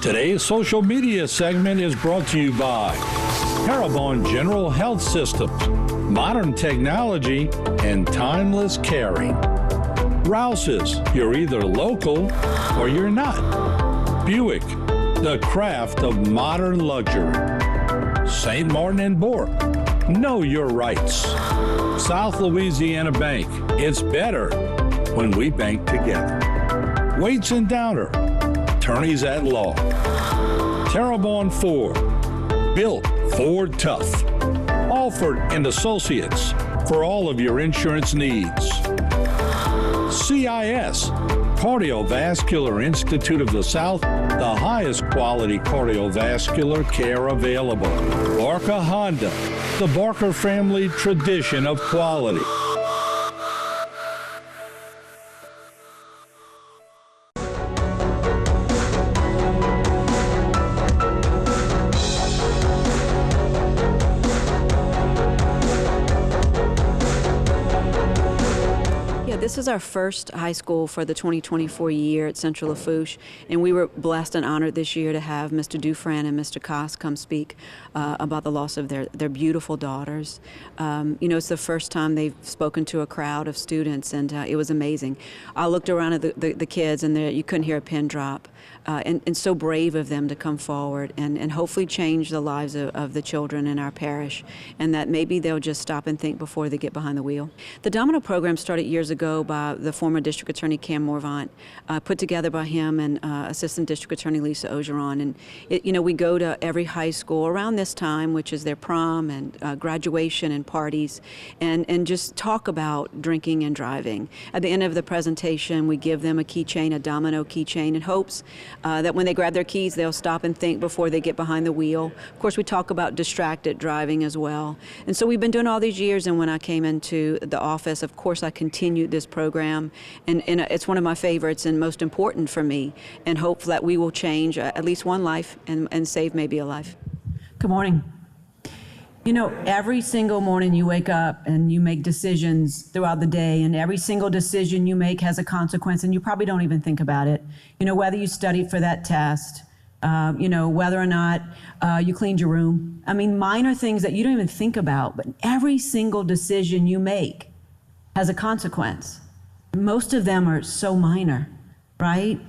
Today's social media segment is brought to you by Parabon General Health Systems, modern technology, and timeless caring. Rouse's, you're either local or you're not. Buick, the craft of modern luxury. St. Martin and Bourke, know your rights. South Louisiana Bank, it's better when we bank together. Waits and Downer, attorneys at law. Terrebonne Ford, built Ford tough. Alford and Associates, for all of your insurance needs. CIS, Cardiovascular Institute of the South, the highest quality cardiovascular care available. Barker Honda, the Barker family tradition of quality. This is our first high school for the 2024 year at Central Lafourche, and we were blessed and honored this year to have Mr. Dufresne and Mr. Koss come speak about the loss of their beautiful daughters. It's the first time they've spoken to a crowd of students, and it was amazing. I looked around at the kids, and you couldn't hear a pin drop. And so brave of them to come forward and hopefully change the lives of the children in our parish, and that maybe they'll just stop and think before they get behind the wheel. The Domino program started years ago by the former District Attorney Cam Morvant, put together by him and Assistant District Attorney Lisa Ogeron. And we go to every high school around this time, which is their prom and graduation and parties, and just talk about drinking and driving. At the end of the presentation, we give them a keychain, a Domino keychain, in hopes that when they grab their keys, they'll stop and think before they get behind the wheel. Of course, we talk about distracted driving as well. And so we've been doing all these years, and when I came into the office, of course, I continued this program, and it's one of my favorites and most important for me, and hope that we will change at least one life and save maybe a life. Good morning. Every single morning you wake up and you make decisions throughout the day, and every single decision you make has a consequence, and you probably don't even think about it. Whether you studied for that test, whether or not you cleaned your room. I mean, minor things that you don't even think about, but every single decision you make has a consequence. Most of them are so minor, right?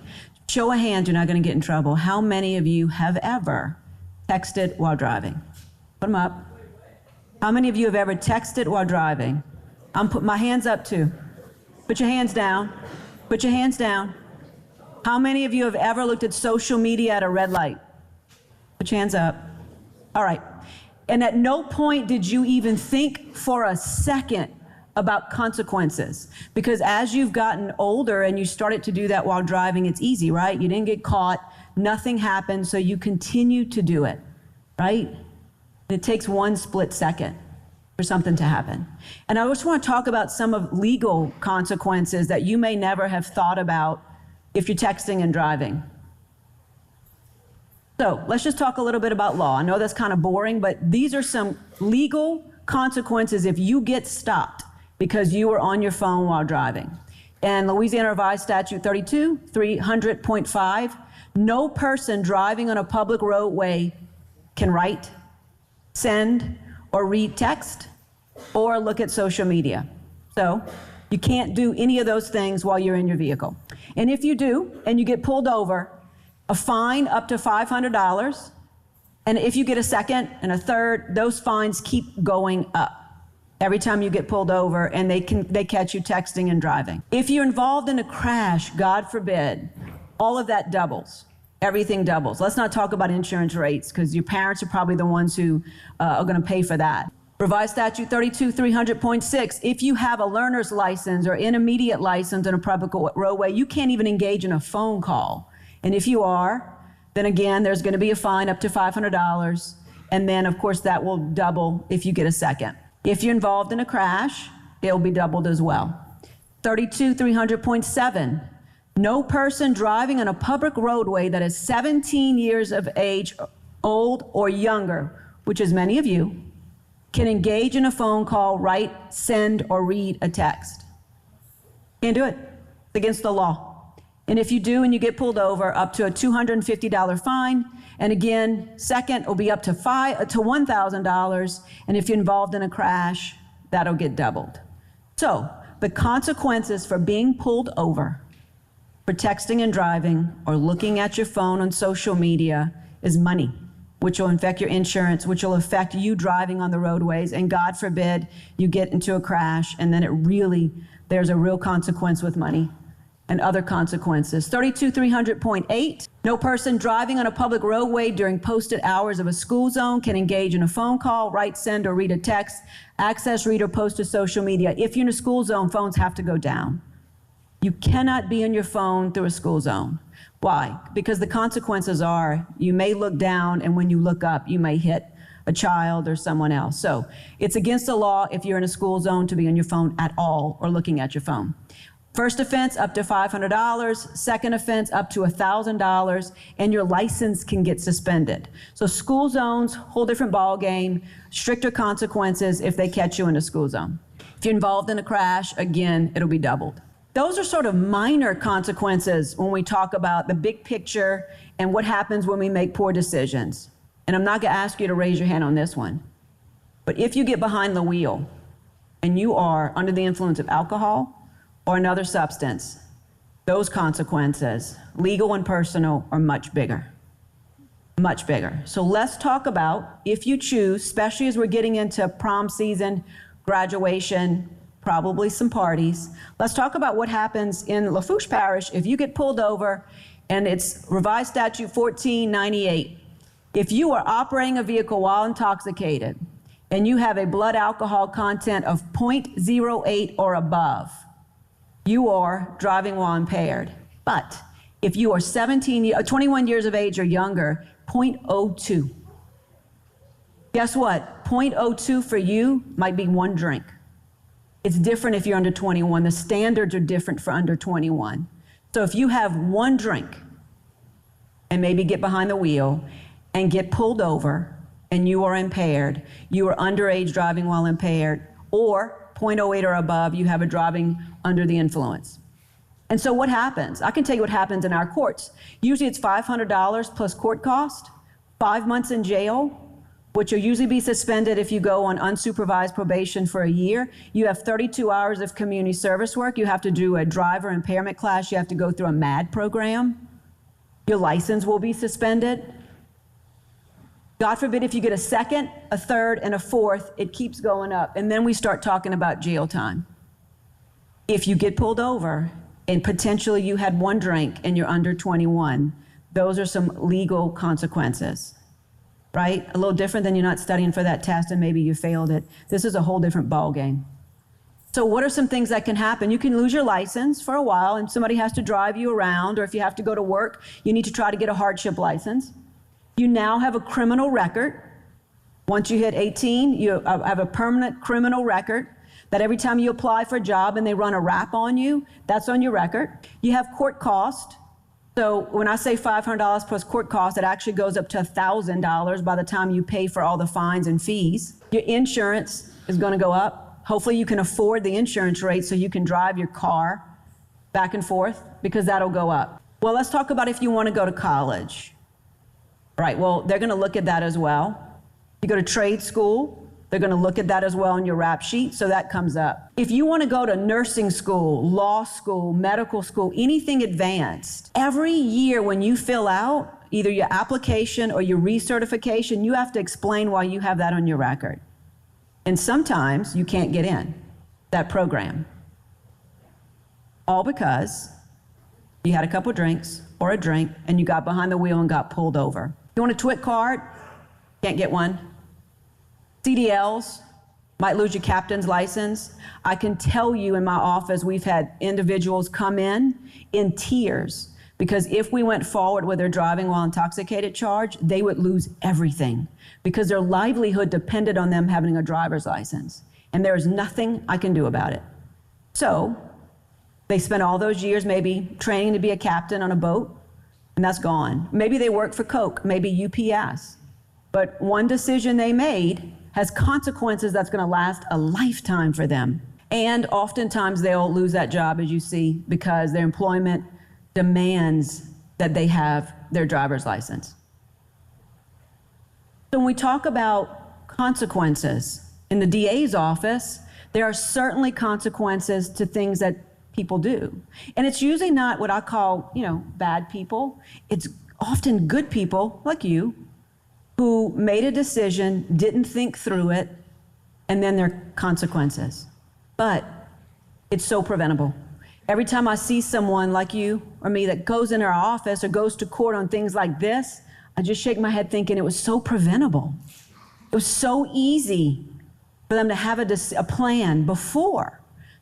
Show of hands, you're not going to get in trouble. How many of you have ever texted while driving? Put them up. How many of you have ever texted while driving? I'm putting my hands up too. Put your hands down. Put your hands down. How many of you have ever looked at social media at a red light? Put your hands up. All right. And at no point did you even think for a second about consequences. Because as you've gotten older and you started to do that while driving, it's easy, right? You didn't get caught, nothing happened, so you continue to do it, right? It takes one split second for something to happen. And I just want to talk about some of legal consequences that you may never have thought about if you're texting and driving. So let's just talk a little bit about law. I know that's kind of boring, but these are some legal consequences if you get stopped because you were on your phone while driving. And Louisiana Revised Statute 32-300.5, no person driving on a public roadway can write, send, or read text, or look at social media. So you can't do any of those things while you're in your vehicle. And if you do, and you get pulled over, a fine up to $500, and if you get a second and a third, those fines keep going up every time you get pulled over, and they catch you texting and driving. If you're involved in a crash, God forbid, all of that doubles. Everything doubles. Let's not talk about insurance rates, because your parents are probably the ones who are going to pay for that. Revised Statute 32-300.6, if you have a learner's license or intermediate license in a public roadway, you can't even engage in a phone call. And if you are, then again, there's going to be a fine up to $500. And then, of course, that will double if you get a second. If you're involved in a crash, it'll be doubled as well. 32-300.7, no person driving on a public roadway that is 17 years of age, old or younger, which is many of you, can engage in a phone call, write, send, or read a text. Can't do it. It's against the law. And if you do and you get pulled over, up to a $250 fine. And again, second will be up to $1,000. And if you're involved in a crash, that'll get doubled. So the consequences for being pulled over for texting and driving or looking at your phone on social media is money, which will affect your insurance, which will affect you driving on the roadways. And God forbid you get into a crash and then there's a real consequence with money and other consequences. 32300.8, no person driving on a public roadway during posted hours of a school zone can engage in a phone call, write, send, or read a text, access, read, or post to social media. If you're in a school zone, phones have to go down. You cannot be on your phone through a school zone. Why? Because the consequences are you may look down, and when you look up, you may hit a child or someone else. So it's against the law if you're in a school zone to be on your phone at all or looking at your phone. First offense, up to $500. Second offense, up to $1,000, and your license can get suspended. So school zones, whole different ball game, stricter consequences if they catch you in a school zone. If you're involved in a crash, again, it'll be doubled. Those are sort of minor consequences when we talk about the big picture and what happens when we make poor decisions. And I'm not going to ask you to raise your hand on this one. But if you get behind the wheel and you are under the influence of alcohol or another substance, those consequences, legal and personal, are much bigger. Much bigger. So let's talk about, if you choose, especially as we're getting into prom season, graduation, probably some parties, let's talk about what happens in Lafourche Parish if you get pulled over, and it's revised statute 1498. If you are operating a vehicle while intoxicated and you have a blood alcohol content of 0.08 or above, you are driving while impaired. But if you are 21 years of age or younger, 0.02. Guess what? 0.02 for you might be one drink. It's different if you're under 21. The standards are different for under 21. So if you have one drink and maybe get behind the wheel and get pulled over and you are impaired, you are underage driving while impaired, or 0.08 or above, you have a driving under the influence. And so what happens? I can tell you what happens in our courts. Usually it's $500 plus court cost, 5 months in jail, which will usually be suspended if you go on unsupervised probation for a year. You have 32 hours of community service work. You have to do a driver impairment class. You have to go through a MAD program. Your license will be suspended. God forbid if you get a second, a third, and a fourth, it keeps going up. And then we start talking about jail time. If you get pulled over and potentially you had one drink and you're under 21, those are some legal consequences, right? A little different than you're not studying for that test and maybe you failed it. This is a whole different ball game. So what are some things that can happen? You can lose your license for a while and somebody has to drive you around, or if you have to go to work, you need to try to get a hardship license. You now have a criminal record. Once you hit 18, you have a permanent criminal record that every time you apply for a job and they run a rap on you, that's on your record. You have court cost. So when I say $500 plus court cost, it actually goes up to $1,000 by the time you pay for all the fines and fees. Your insurance is going to go up. Hopefully you can afford the insurance rate so you can drive your car back and forth, because that'll go up. Well, let's talk about if you want to go to college. Right, well, they're going to look at that as well. You go to trade school, they're going to look at that as well on your rap sheet, so that comes up. If you want to go to nursing school, law school, medical school, anything advanced, every year when you fill out either your application or your recertification, you have to explain why you have that on your record. And sometimes you can't get in that program. All because you had a couple drinks or a drink and you got behind the wheel and got pulled over. You want a TWIC card? Can't get one. CDLs, might lose your captain's license. I can tell you in my office, we've had individuals come in tears because if we went forward with their driving while intoxicated charge, they would lose everything because their livelihood depended on them having a driver's license. And there's nothing I can do about it. So they spent all those years maybe training to be a captain on a boat, and that's gone. Maybe they work for Coke, maybe UPS. But one decision they made has consequences that's going to last a lifetime for them. And oftentimes they'll lose that job, as you see, because their employment demands that they have their driver's license. So when we talk about consequences in the DA's office, there are certainly consequences to things that people do. And it's usually not what I call, bad people. It's often good people like you who made a decision, didn't think through it, and then there are consequences. But it's so preventable. Every time I see someone like you or me that goes in our office or goes to court on things like this, I just shake my head thinking it was so preventable. It was so easy for them to have a plan before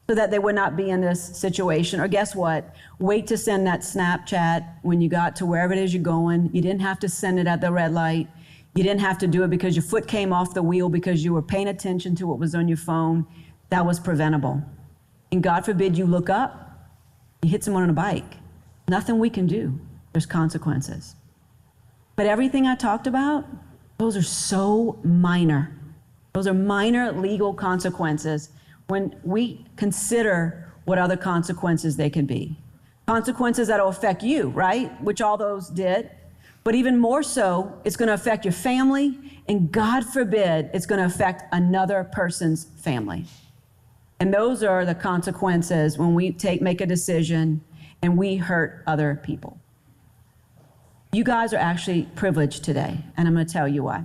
so that they would not be in this situation. Or guess what? Wait to send that Snapchat when you got to wherever it is you're going. You didn't have to send it at the red light. You didn't have to do it because your foot came off the wheel because you were paying attention to what was on your phone. That was preventable. And God forbid you look up, you hit someone on a bike. Nothing we can do. There's consequences. But everything I talked about, those are so minor. Those are minor legal consequences when we consider what other consequences they can be. Consequences that will affect you, right? Which all those did. But even more so, it's going to affect your family, and God forbid, it's going to affect another person's family. And those are the consequences when we make a decision and we hurt other people. You guys are actually privileged today, and I'm going to tell you why.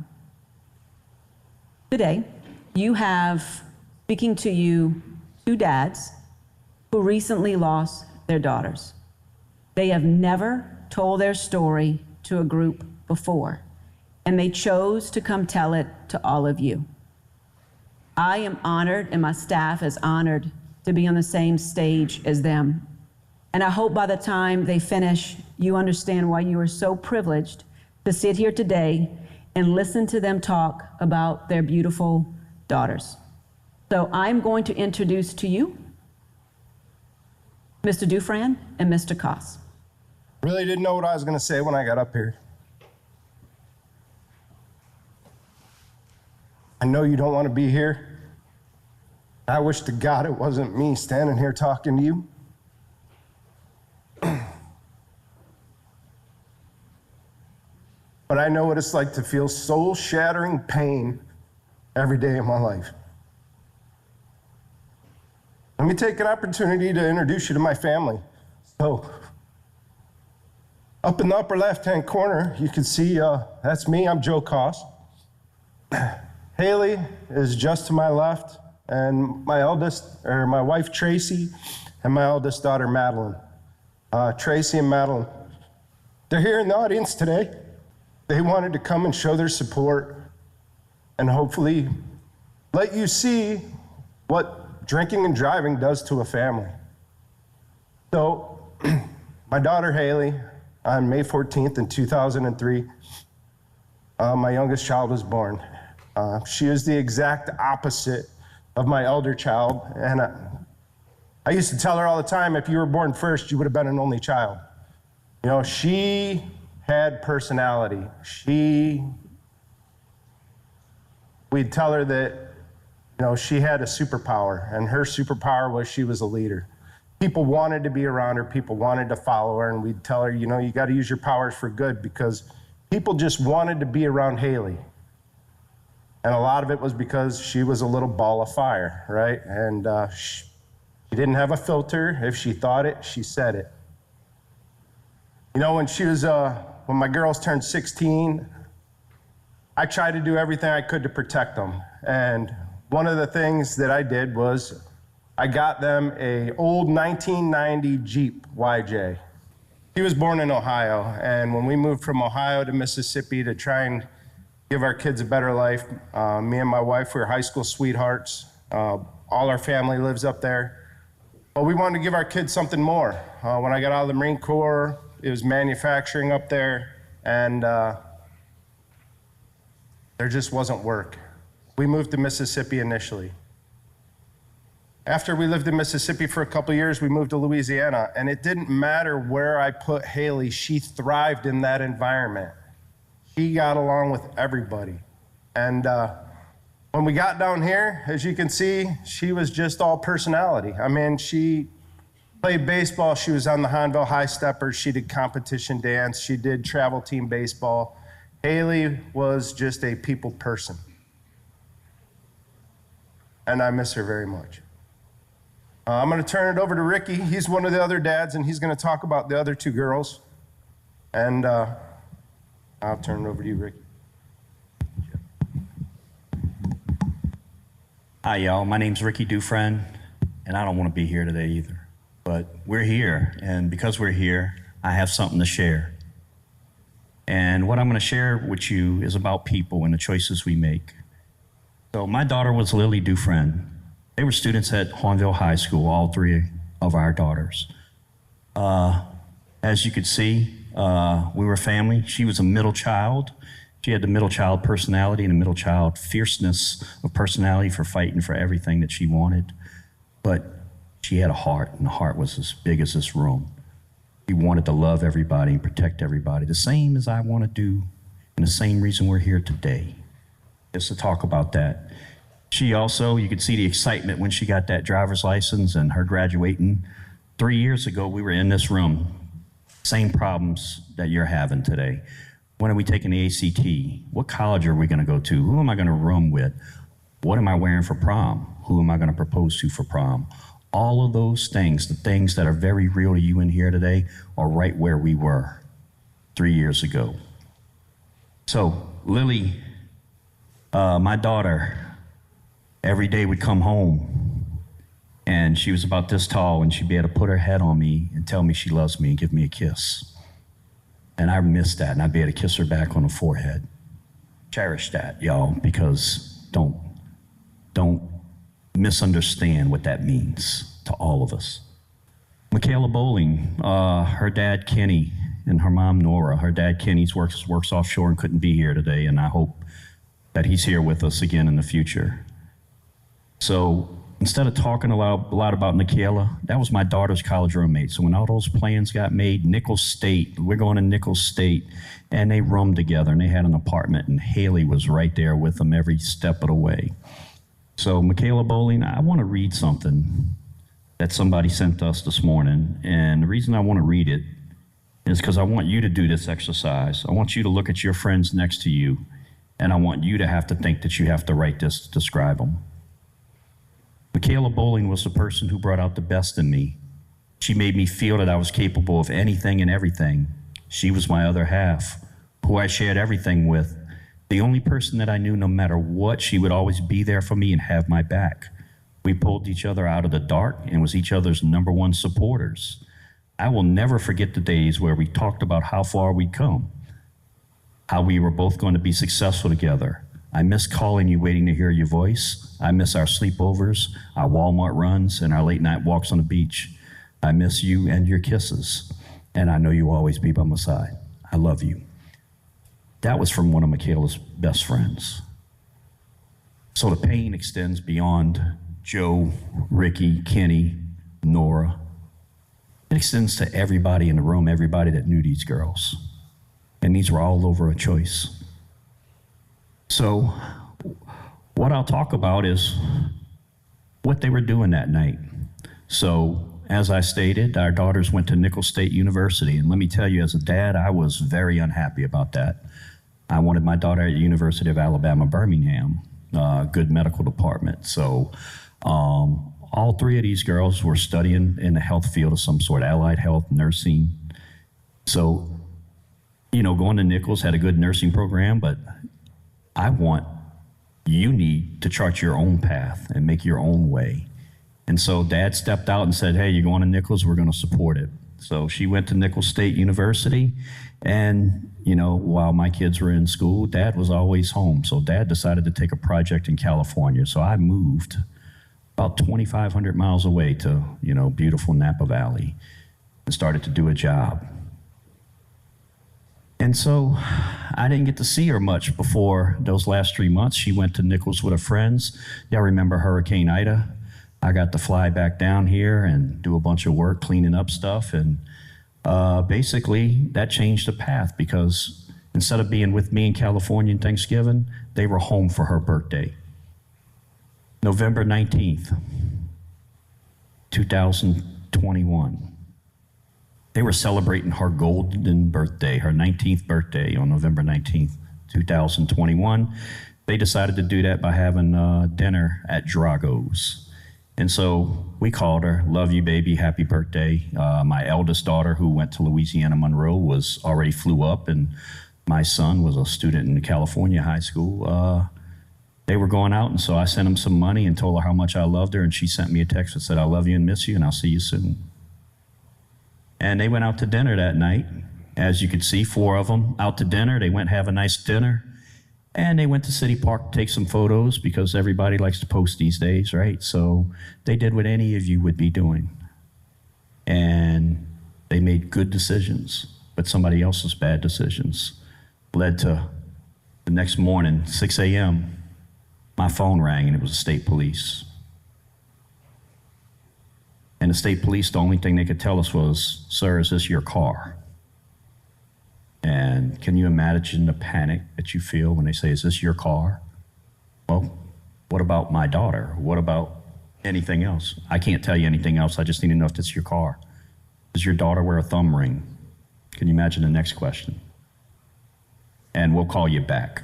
Today, you have, speaking to you, two dads who recently lost their daughters. They have never told their story to a group before, and they chose to come tell it to all of you. I am honored, and my staff is honored to be on the same stage as them. And I hope by the time they finish, you understand why you are so privileged to sit here today and listen to them talk about their beautiful daughters. So I'm going to introduce to you Mr. Dufran and Mr. Koss. Really didn't know what I was going to say when I got up here. I know you don't want to be here. I wish to God it wasn't me standing here talking to you. But I know what it's like to feel soul-shattering pain every day of my life. Let me take an opportunity to introduce you to my family. So, up in the upper left-hand corner, you can see that's me. I'm Joe Koss. Haley is just to my left, and my wife Tracy, and my eldest daughter Madeline. Tracy and Madeline, they're here in the audience today. They wanted to come and show their support and hopefully let you see what drinking and driving does to a family. So, my daughter Haley, on May 14th in 2003, my youngest child was born. She is the exact opposite of my elder child, and I used to tell her all the time, if you were born first, you would have been an only child. She had personality. We'd tell her that, she had a superpower, and her superpower was she was a leader. People wanted to be around her, people wanted to follow her, and we'd tell her, you got to use your powers for good, because people just wanted to be around Haley. And a lot of it was because she was a little ball of fire, right? And she didn't have a filter. If she thought it, she said it. When my girls turned 16, I tried to do everything I could to protect them. And one of the things that I did was I got them an old 1990 Jeep YJ. He was born in Ohio, and when we moved from Ohio to Mississippi to try and give our kids a better life, me and my wife were high school sweethearts. All our family lives up there. But we wanted to give our kids something more. When I got out of the Marine Corps, it was manufacturing up there, and there just wasn't work. We moved to Mississippi initially. After we lived in Mississippi for a couple years, we moved to Louisiana, and it didn't matter where I put Haley, she thrived in that environment. She got along with everybody. And when we got down here, as you can see, she was just all personality. I mean, she Played baseball. She was on the Honville High Steppers. She did competition dance. She did travel team baseball. Haley was just a people person. And I miss her very much. I'm going to turn it over to Ricky. He's one of the other dads, and he's going to talk about the other two girls. And I'll turn it over to you, Ricky. Hi, y'all. My name's Ricky Dufresne, and I don't want to be here today either. But we're here, and because we're here, I have something to share. And what I'm going to share with you is about people and the choices we make. So my daughter was Lily Dufresne. They were students at Hornville High School, all three of our daughters. As you could see, we were family. She was a middle child. She had the middle child personality and the middle child fierceness of personality for fighting for everything that she wanted. But she had a heart, and the heart was as big as this room. She wanted to love everybody and protect everybody, the same as I want to do, and the same reason we're here today, just to talk about that. She also, you could see the excitement when she got that driver's license and her graduating. 3 years ago, we were in this room, same problems that you're having today. When are we taking the ACT? What college are we going to go to? Who am I going to room with? What am I wearing for prom? Who am I going to propose to for prom? All of those things, the things that are very real to you in here today, are right where we were 3 years ago. So Lily, my daughter, every day would come home, and she was about this tall, and she'd be able to put her head on me and tell me she loves me and give me a kiss. And I missed that, and I'd be able to kiss her back on the forehead. Cherish that, y'all, because don't misunderstand what that means to all of us. Michaela Bowling, her dad Kenny and her mom Nora. Her dad Kenny works offshore and couldn't be here today, and I hope that he's here with us again in the future. So instead of talking a lot about Michaela, that was my daughter's college roommate. So when all those plans got made, Nichols State, we're going to Nichols State, and they roomed together, and they had an apartment, and Haley was right there with them every step of the way. So Michaela Bowling, I want to read something that somebody sent us this morning, and the reason I want to read it is because I want you to do this exercise. I want you to look at your friends next to you, and I want you to have to think that you have to write this to describe them. Michaela Bowling was the person who brought out the best in me. She made me feel that I was capable of anything and everything. She was my other half, who I shared everything with. The only person that I knew, no matter what, she would always be there for me and have my back. We pulled each other out of the dark and was each other's #1 supporters. I will never forget the days where we talked about how far we'd come, how we were both going to be successful together. I miss calling you, waiting to hear your voice. I miss our sleepovers, our Walmart runs, and our late night walks on the beach. I miss you and your kisses, and I know you'll always be by my side. I love you. That was from one of Michaela's best friends. So the pain extends beyond Joe, Ricky, Kenny, Nora. It extends to everybody in the room, everybody that knew these girls. And these were all over a choice. So what I'll talk about is what they were doing that night. So as I stated, our daughters went to Nichols State University. And let me tell you, as a dad, I was very unhappy about that. I wanted my daughter at the University of Alabama, Birmingham, good medical department. So all three of these girls were studying in the health field of some sort, allied health, nursing. So, you know, going to Nichols had a good nursing program, but you need to chart your own path and make your own way. And so Dad stepped out and said, hey, you're going to Nichols, we're going to support it. So she went to Nichols State University, and, you know, while my kids were in school, Dad was always home. So Dad decided to take a project in California. So I moved about 2,500 miles away to, you know, beautiful Napa Valley and started to do a job. And so I didn't get to see her much before those last 3 months. She went to Nichols with her friends. Y'all remember Hurricane Ida? I got to fly back down here and do a bunch of work cleaning up stuff. And basically that changed the path, because instead of being with me in California on Thanksgiving, they were home for her birthday. November 19th, 2012. 2021. They were celebrating her golden birthday, her 19th birthday on November 19th, 2021. They decided to do that by having dinner at Drago's. And so we called her, love you, baby, happy birthday. My eldest daughter, who went to Louisiana Monroe, was already flew up, and my son was a student in California high school. They were going out, and so I sent him some money and told her how much I loved her, and she sent me a text that said, I love you and miss you, and I'll see you soon. And they went out to dinner that night. As you could see, 4 of them out to dinner. They went have a nice dinner. And they went to City Park to take some photos because everybody likes to post these days, right? So they did what any of you would be doing. And they made good decisions, but somebody else's bad decisions led to the next morning, 6 a.m., my phone rang and it was the state police. And the state police, the only thing they could tell us was, sir, is this your car? And can you imagine the panic that you feel when they say, is this your car? Well, what about my daughter? What about anything else? I can't tell you anything else. I just need to know if it's your car. Does your daughter wear a thumb ring? Can you imagine the next question? And we'll call you back.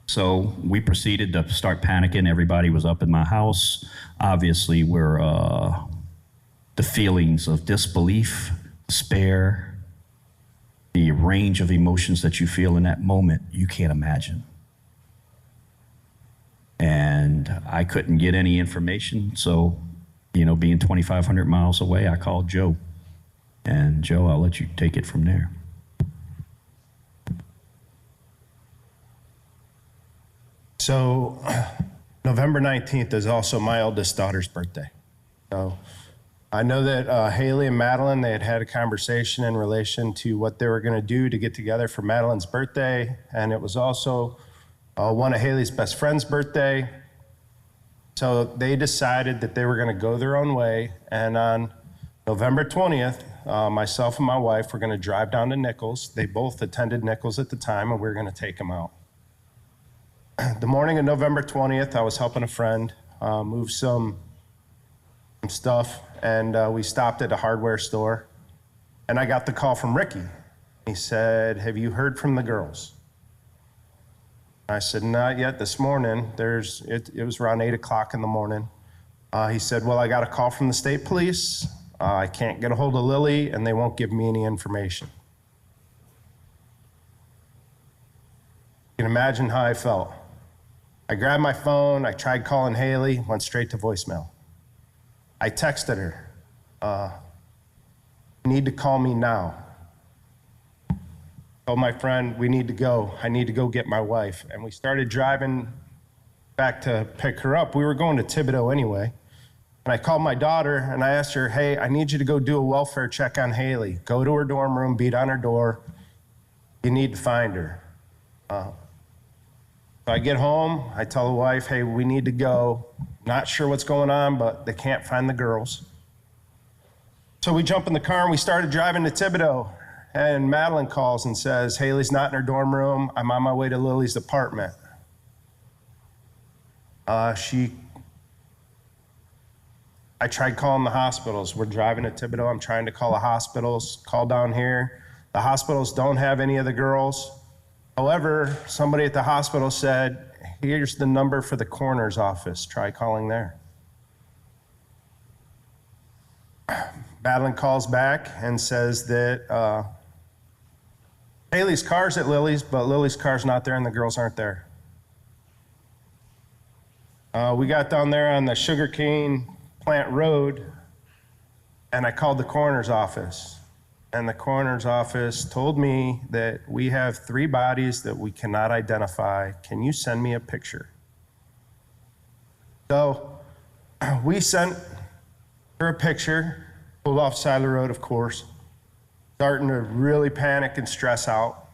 So we proceeded to start panicking. Everybody was up in my house. Obviously, the feelings of disbelief, despair, the range of emotions that you feel in that moment, you can't imagine. And I couldn't get any information, so, being 2,500 miles away, I called Joe. And Joe, I'll let you take it from there. So November 19th is also my oldest daughter's birthday. So I know that Haley and Madeline, they had a conversation in relation to what they were going to do to get together for Madeline's birthday. And it was also one of Haley's best friend's birthday. So they decided that they were going to go their own way. And on November 20th, myself and my wife were going to drive down to Nichols. They both attended Nichols at the time, and we were going to take them out. The morning of November 20th, I was helping a friend move some stuff, and we stopped at a hardware store, and I got the call from Ricky. He said, have you heard from the girls? I said, not yet this morning. It was around 8 o'clock in the morning. He said, well, I got a call from the state police. I can't get a hold of Lily, and they won't give me any information. You can imagine how I felt. I grabbed my phone, I tried calling Haley, went straight to voicemail. I texted her, you need to call me now. Told my friend, we need to go. I need to go get my wife. And we started driving back to pick her up. We were going to Thibodeau anyway. And I called my daughter and I asked her, hey, I need you to go do a welfare check on Haley. Go to her dorm room, beat on her door. You need to find her. So I get home, I tell the wife, hey, we need to go. Not sure what's going on, but they can't find the girls. So we jump in the car and we started driving to Thibodeau. And Madeline calls and says, Haley's not in her dorm room. I'm on my way to Lily's apartment. I tried calling the hospitals. We're driving to Thibodeau. I'm trying to call the hospitals, call down here. The hospitals don't have any of the girls. However, somebody at the hospital said, here's the number for the coroner's office. Try calling there. Madeline calls back and says that Haley's car's at Lily's, but Lily's car's not there and the girls aren't there. We got down there on the sugarcane plant road and I called the coroner's office. And the coroner's office told me that we have 3 bodies that we cannot identify. Can you send me a picture? So we sent her a picture, pulled off the side of the road, of course, starting to really panic and stress out.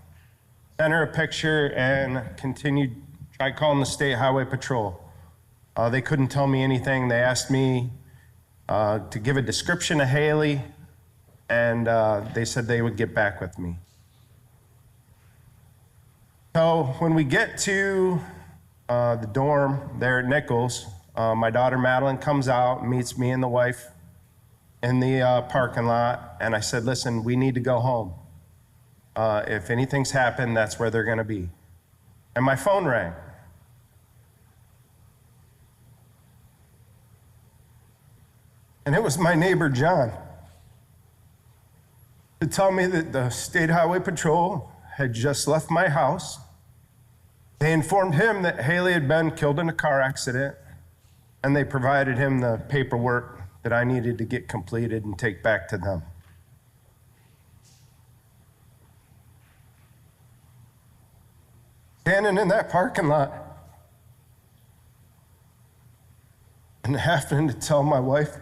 Sent her a picture and tried calling the State Highway Patrol. They couldn't tell me anything. They asked me to give a description of Haley, and they said they would get back with me. So when we get to the dorm there at Nichols, my daughter Madeline comes out, meets me and the wife in the parking lot, and I said, listen, we need to go home. If anything's happened, that's where they're gonna be. And my phone rang. And it was my neighbor, John, to tell me that the State Highway Patrol had just left my house. They informed him that Haley had been killed in a car accident, and they provided him the paperwork that I needed to get completed and take back to them. Standing in that parking lot and having to tell my wife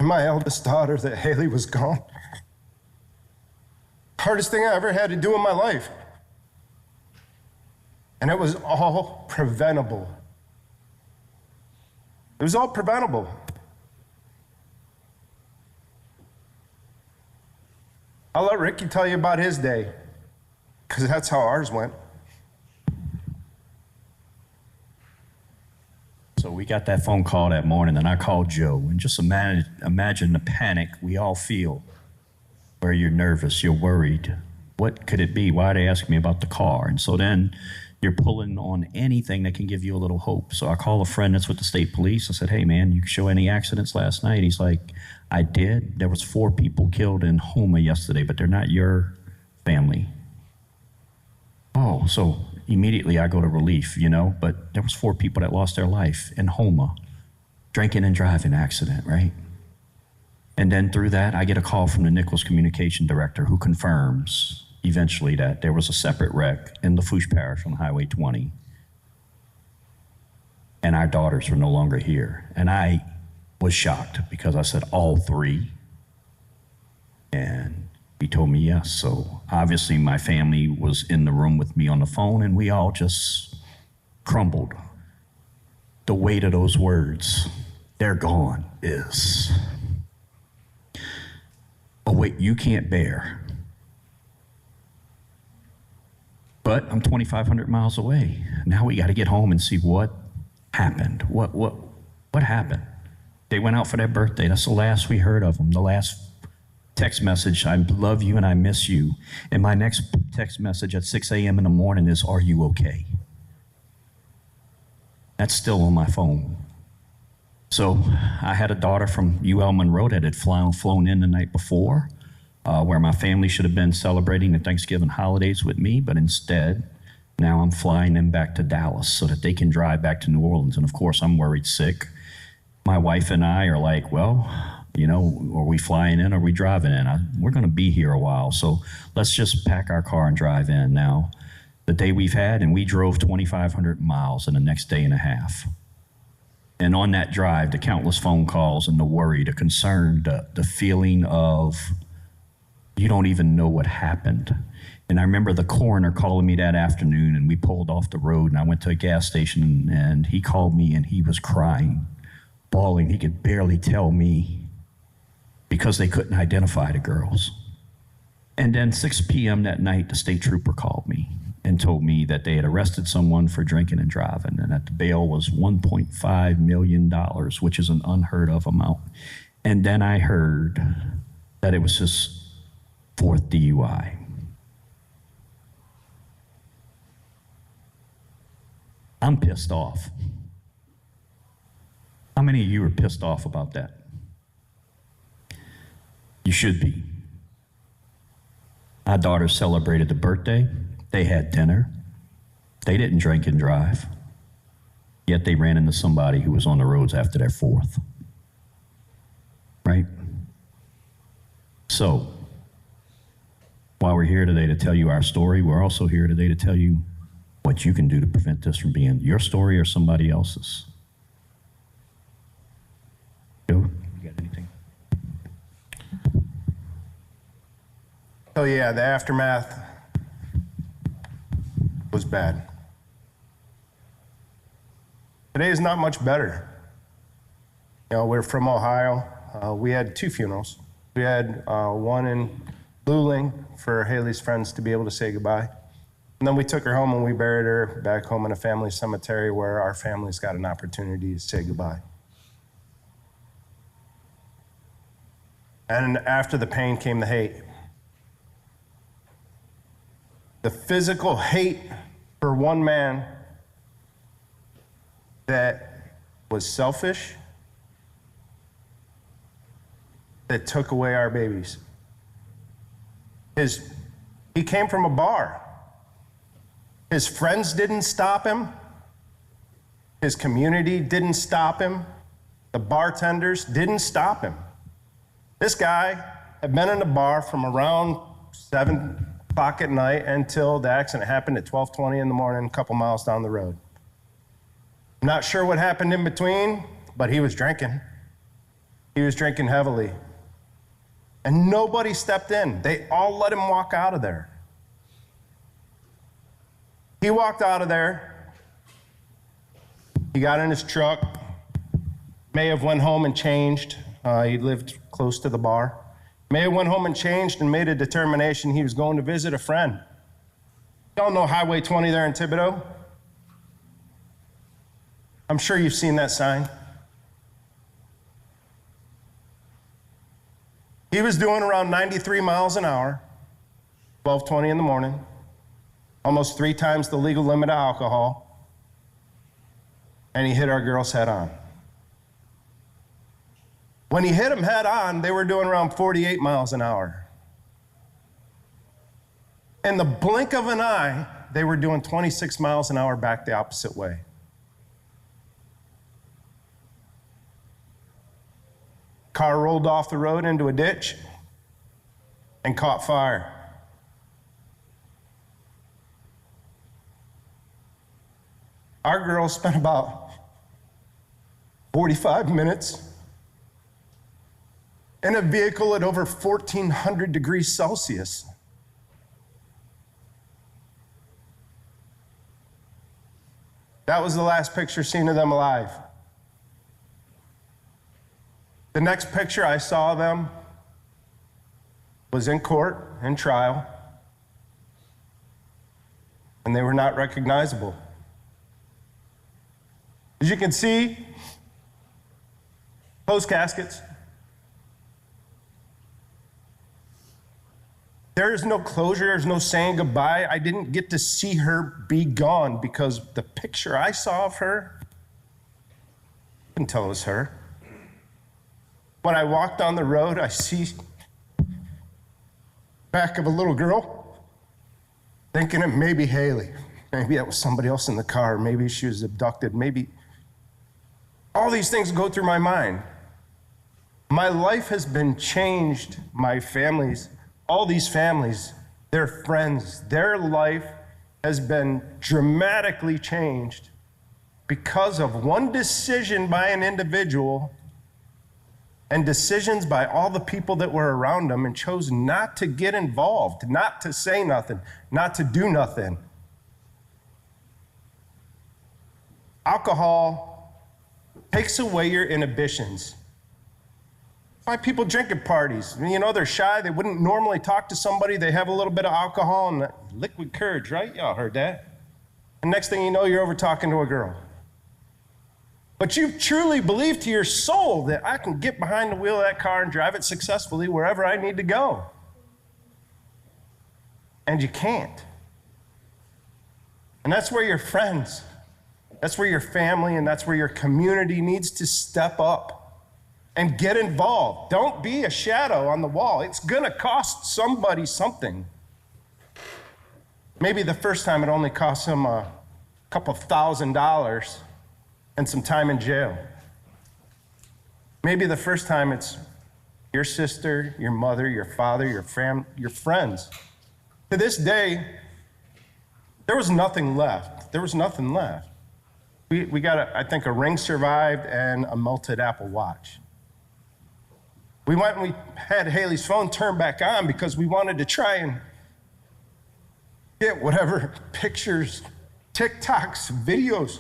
and my eldest daughter that Haley was gone. Hardest thing I ever had to do in my life. And it was all preventable. It was all preventable. I'll let Ricky tell you about his day, because that's how ours went. So we got that phone call that morning, and I called Joe, and just imagine the panic we all feel, where you're nervous, you're worried. What could it be? Why are they asking me about the car? And so then you're pulling on anything that can give you a little hope. So I call a friend that's with the state police. I said, hey man, you show any accidents last night? He's like, I did. There was 4 people killed in Houma yesterday, but they're not your family. Oh, so immediately I go to relief, but there was 4 people that lost their life in Houma, drinking and driving accident, right? And then through that, I get a call from the Nichols communication director who confirms eventually that there was a separate wreck in Lafourche Parish on Highway 20. And our daughters were no longer here. And I was shocked because I said all 3. And he told me yes. So obviously my family was in the room with me on the phone, and we all just crumbled. The weight of those words, they're gone, is a weight you can't bear. But I'm 2,500 miles away. Now we got to get home and see what happened. What happened? They went out for their birthday. That's the last we heard of them. The last text message, I love you and I miss you. And my next text message at 6 a.m. in the morning is, are you okay? That's still on my phone. So I had a daughter from UL Monroe that had flown in the night before, where my family should have been celebrating the Thanksgiving holidays with me, but instead, now I'm flying them back to Dallas so that they can drive back to New Orleans. And of course, I'm worried sick. My wife and I are like, well, are we flying in or are we driving in? We're going to be here a while, so let's just pack our car and drive in. Now, the day we've had, and we drove 2,500 miles in the next day and a half. And on that drive, the countless phone calls and the worry, the concern, the feeling of you don't even know what happened. And I remember the coroner calling me that afternoon, and we pulled off the road, and I went to a gas station, and he called me, and he was crying, bawling. He could barely tell me because they couldn't identify the girls. And then 6 p.m. that night, the state trooper called me and told me that they had arrested someone for drinking and driving, and that the bail was $1.5 million, which is an unheard of amount. And then I heard that it was his 4th DUI. I'm pissed off. How many of you are pissed off about that? You should be. Our daughter celebrated the birthday. They had dinner. They didn't drink and drive. Yet they ran into somebody who was on the roads after their 4th. Right? So, while we're here today to tell you our story, we're also here today to tell you what you can do to prevent this from being your story or somebody else's. Joe, you got anything? Oh yeah, the aftermath was bad. Today is not much better. We're from Ohio. We had 2 funerals. We had one in Luling for Haley's friends to be able to say goodbye. And then we took her home and we buried her back home in a family cemetery where our family's got an opportunity to say goodbye. And after the pain came the hate. The physical hate for one man that was selfish, that took away our babies. He came from a bar. His friends didn't stop him. His community didn't stop him. The bartenders didn't stop him. This guy had been in the bar from around 7 o'clock at night until the accident happened at 12:20 in the morning, a couple miles down the road. I'm not sure what happened in between, but he was drinking. He was drinking heavily. And nobody stepped in. They all let him walk out of there. He walked out of there. He got in his truck, may have went home and changed. He lived close to the bar. May have went home and changed and made a determination he was going to visit a friend. Y'all know Highway 20 there in Thibodaux? I'm sure you've seen that sign. He was doing around 93 miles an hour, 12:20 in the morning, almost 3 times the legal limit of alcohol, and he hit our girls head on. When he hit them head on, they were doing around 48 miles an hour. In the blink of an eye, they were doing 26 miles an hour back the opposite way. Car rolled off the road into a ditch and caught fire. Our girls spent about 45 minutes in a vehicle at over 1,400 degrees Celsius. That was the last picture seen of them alive. The next picture I saw of them was in court, in trial, and they were not recognizable. As you can see, closed caskets. There is no closure, there's no saying goodbye. I didn't get to see her be gone because the picture I saw of her, I couldn't tell it was her. When I walk down the road, I see back of a little girl, thinking it may be Haley. Maybe that was somebody else in the car. Maybe she was abducted. Maybe all these things go through my mind. My life has been changed. My families, all these families, their friends, their life has been dramatically changed because of one decision by an individual and decisions by all the people that were around them and chose not to get involved, not to say nothing, not to do nothing. Alcohol takes away your inhibitions. That's why people drink at parties. You know, they're shy. They wouldn't normally talk to somebody. They have a little bit of alcohol and liquid courage, right? Y'all heard that. And next thing you know, you're over talking to a girl. But you truly believe to your soul that I can get behind the wheel of that car and drive it successfully wherever I need to go. And you can't. And that's where your friends, that's where your family, and that's where your community needs to step up and get involved. Don't be a shadow on the wall. It's gonna cost somebody something. Maybe the first time it only costs them a couple $1,000 and some time in jail. Maybe the first time it's your sister, your mother, your father, your friends. To this day, there was nothing left. There was nothing left. We got, I think, a ring survived and a melted Apple Watch. We went and we had Haley's phone turned back on because we wanted to try and get whatever pictures, TikToks, videos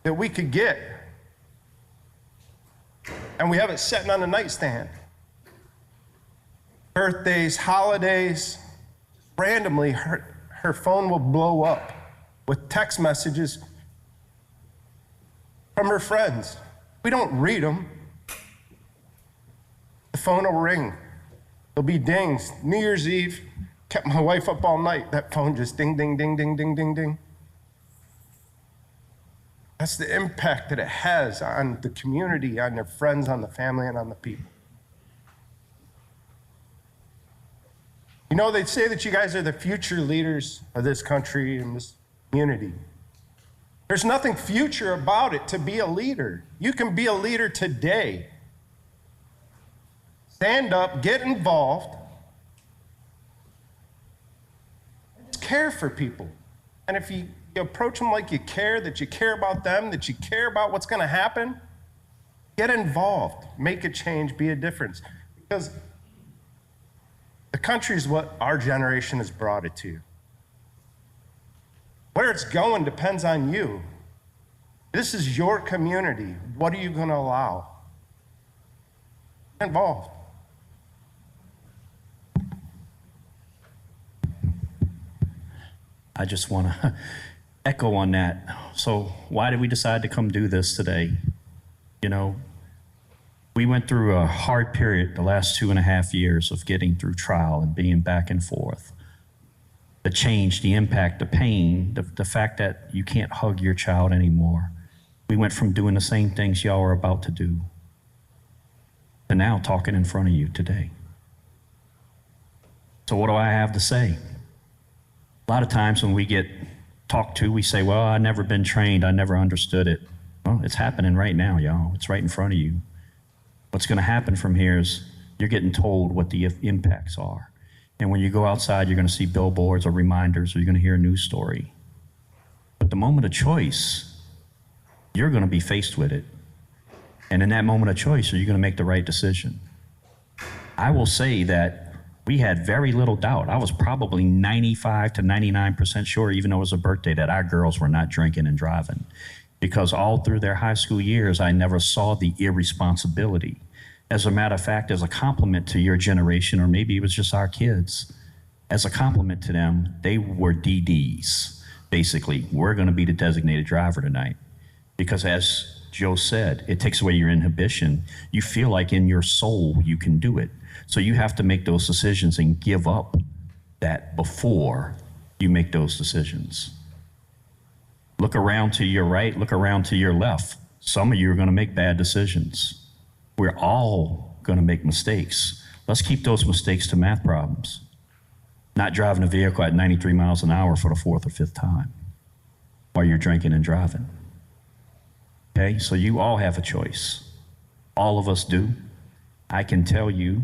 that we could get. And we have it sitting on the nightstand. Birthdays, holidays, randomly, her her phone will blow up with text messages from her friends. We don't read them. The phone will ring. There'll be dings. New Year's Eve, kept my wife up all night. That phone just ding, ding, ding, ding, ding, ding, ding. That's the impact that it has on the community, on their friends, on the family, and on the people. You know, they say that you guys are the future leaders of this country and this community. There's nothing future about it to be a leader. You can be a leader today. Stand up, get involved, just care for people. And if you approach them like you care, that you care about them, that you care about what's going to happen, get involved, make a change, be a difference. Because the country is what our generation has brought it to. Where it's going depends on you. This is your community. What are you going to allow? Get involved. I just want to echo on that. So why did we decide to come do this today? You know, we went through a hard period the last 2.5 years of getting through trial and being back and forth. The change, the impact, the pain, the fact that you can't hug your child anymore. We went from doing the same things y'all are about to do to now talking in front of you today. So what do I have to say? A lot of times when we get talked to, we say, well, I've never been trained, I never understood it. Well, it's happening right now, y'all. It's right in front of you. What's going to happen from here is you're getting told what the impacts are. And when you go outside, you're going to see billboards or reminders, or you're going to hear a news story. But the moment of choice, you're going to be faced with it. And in that moment of choice, are you going to make the right decision? I will say that we had very little doubt. I was probably 95 to 99% sure, even though it was a birthday, that our girls were not drinking and driving. Because all through their high school years, I never saw the irresponsibility. As a matter of fact, as a compliment to your generation, or maybe it was just our kids, as a compliment to them, they were DDs. Basically, we're going to be the designated driver tonight. Because as Joe said, it takes away your inhibition. You feel like in your soul you can do it. So you have to make those decisions and give up that before you make those decisions. Look around to your right, look around to your left. Some of you are going to make bad decisions. We're all going to make mistakes. Let's keep those mistakes to math problems. Not driving a vehicle at 93 miles an hour for the 4th or 5th time while you're drinking and driving. Okay, so you all have a choice. All of us do. I can tell you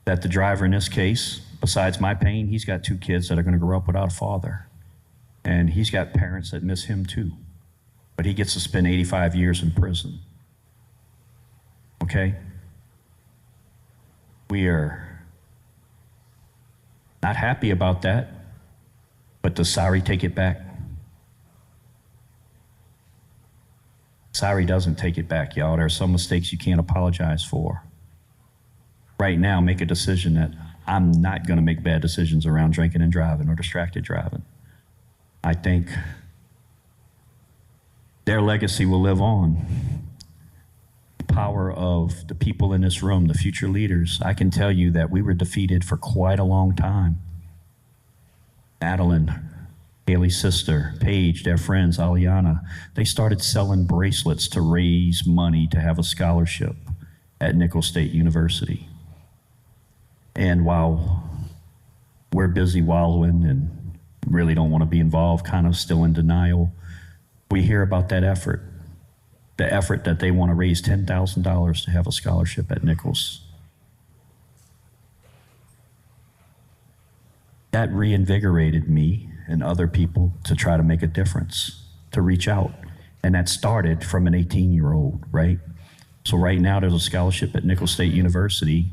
that the driver in this case, besides my pain, he's got 2 kids that are going to grow up without a father. And he's got parents that miss him too. But he gets to spend 85 years in prison. Okay? We are not happy about that, but does sorry take it back? Sorry doesn't take it back, y'all. There are some mistakes you can't apologize for. Right now, make a decision that I'm not going to make bad decisions around drinking and driving or distracted driving. I think their legacy will live on. The power of the people in this room, the future leaders. I can tell you that we were defeated for quite a long time. Madeline, Haley's sister, Paige, their friends, Aliana, they started selling bracelets to raise money to have a scholarship at Nicholls State University. And while we're busy wallowing and really don't want to be involved, kind of still in denial, we hear about that effort, the effort that they want to raise $10,000 to have a scholarship at Nicholls. That reinvigorated me and other people to try to make a difference, to reach out. And that started from an 18-year-old, right? So right now there's a scholarship at Nicholls State University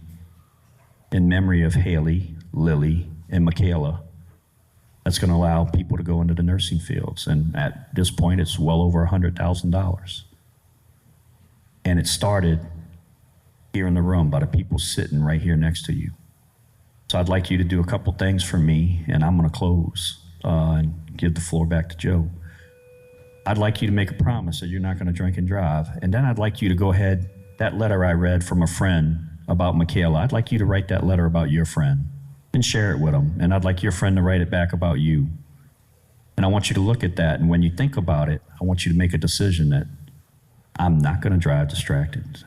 in memory of Haley, Lily, and Michaela. That's going to allow people to go into the nursing fields. And at this point, it's well over $100,000. And it started here in the room by the people sitting right here next to you. So I'd like you to do a couple things for me, and I'm going to close and give the floor back to Joe. I'd like you to make a promise that you're not going to drink and drive. And then I'd like you to go ahead, that letter I read from a friend about Michaela, I'd like you to write that letter about your friend and share it with them. And I'd like your friend to write it back about you. And I want you to look at that. And when you think about it, I want you to make a decision that I'm not going to drive distracted.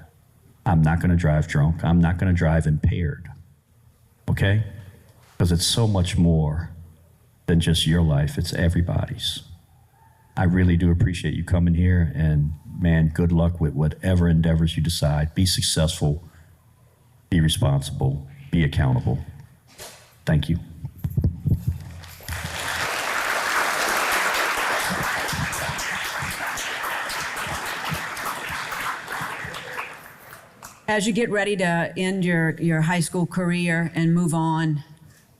I'm not going to drive drunk. I'm not going to drive impaired. Okay? Because it's so much more than just your life. It's everybody's. I really do appreciate you coming here, and man, good luck with whatever endeavors you decide. Be successful, be responsible, be accountable. Thank you. As you get ready to end your high school career and move on,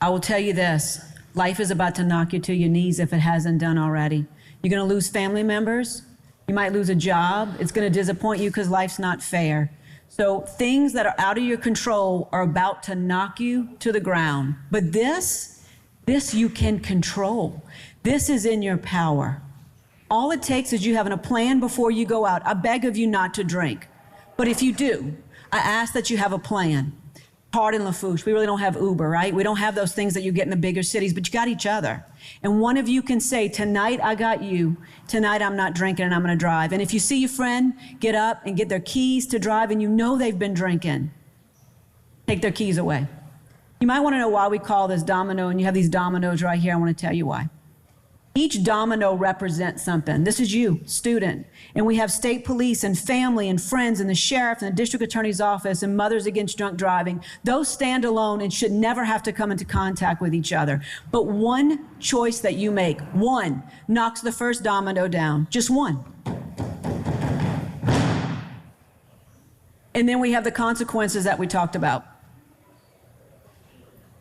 I will tell you this, life is about to knock you to your knees if it hasn't done already. You're going to lose family members. You might lose a job. It's going to disappoint you because life's not fair. So things that are out of your control are about to knock you to the ground. But this you can control. This is in your power. All it takes is you having a plan before you go out. I beg of you not to drink. But if you do, I ask that you have a plan. Hard in Lafourche, we really don't have Uber, right? We don't have those things that you get in the bigger cities, but you got each other. And one of you can say, tonight I got you. Tonight I'm not drinking and I'm going to drive. And if you see your friend get up and get their keys to drive and you know they've been drinking, take their keys away. You might want to know why we call this Domino, and you have these dominoes right here. I want to tell you why. Each domino represents something. This is you, student. And we have state police and family and friends and the sheriff and the district attorney's office and Mothers Against Drunk Driving. Those stand alone and should never have to come into contact with each other. But one choice that you make, one, knocks the first domino down. Just one. And then we have the consequences that we talked about.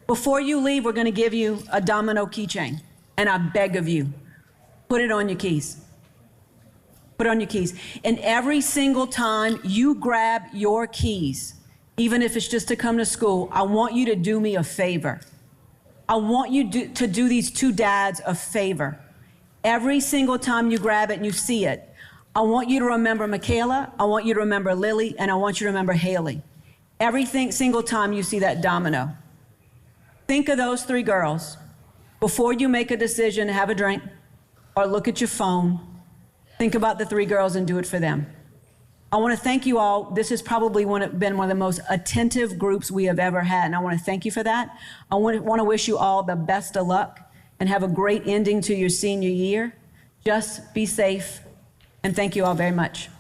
Before you leave, we're going to give you a domino keychain. And I beg of you, put it on your keys. Put it on your keys. And every single time you grab your keys, even if it's just to come to school, I want you to do me a favor. I want you to do these two dads a favor. Every single time you grab it and you see it, I want you to remember Michaela, I want you to remember Lily, and I want you to remember Haley. Every single time you see that domino. Think of those three girls. Before you make a decision to have a drink or look at your phone, think about the three girls and do it for them. I want to thank you all. This has probably been one of the most attentive groups we have ever had, and I want to thank you for that. I want to wish you all the best of luck and have a great ending to your senior year. Just be safe, and thank you all very much.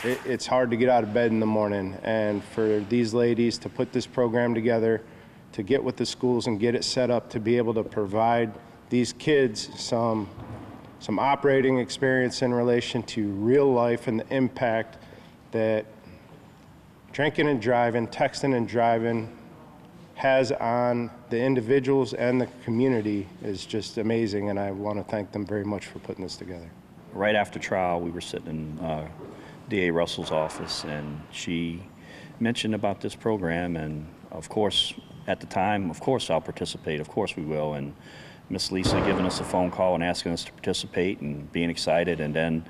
It's hard to get out of bed in the morning, and for these ladies to put this program together, to get with the schools and get it set up to be able to provide these kids some operating experience in relation to real life and the impact that drinking and driving, texting and driving has on the individuals and the community is just amazing, and I want to thank them very much for putting this together. Right after trial, we were sitting in DA Russell's office, and she mentioned about this program, and of course, at the time, of course I'll participate, of course we will, and Miss Lisa giving us a phone call and asking us to participate and being excited, and then,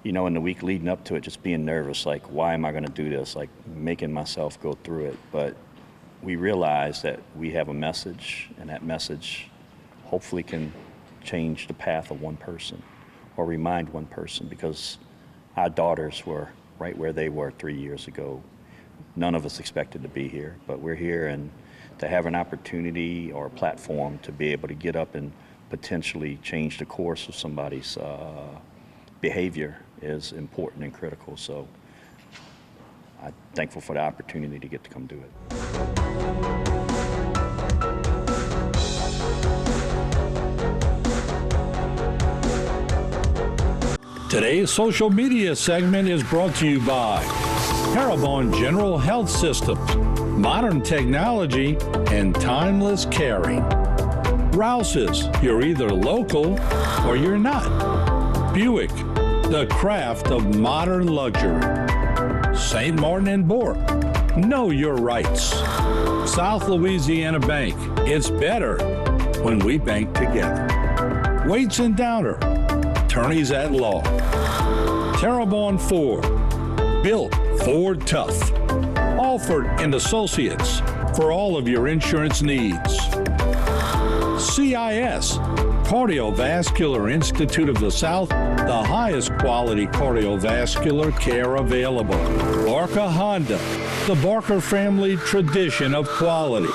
you know, in the week leading up to it, just being nervous, like, why am I going to do this, like making myself go through it. But we realized that we have a message, and that message hopefully can change the path of one person or remind one person, because our daughters were right where they were 3 years ago. None of us expected to be here, but we're here, and to have an opportunity or a platform to be able to get up and potentially change the course of somebody's behavior is important and critical. So I'm thankful for the opportunity to get to come do it. Today's social media segment is brought to you by Parabon General Health Systems, modern technology, and timeless caring. Rouse's, you're either local or you're not. Buick, the craft of modern luxury. St. Martin and Bourke, Know your rights. South Louisiana Bank. It's better when we bank together. Waits and Downer. Attorneys at law. Terrebonne Ford. Built Ford Tough. Alford and Associates for all of your insurance needs. CIS, Cardiovascular Institute of the South, the highest quality cardiovascular care available. Barker Honda, the Barker family tradition of quality.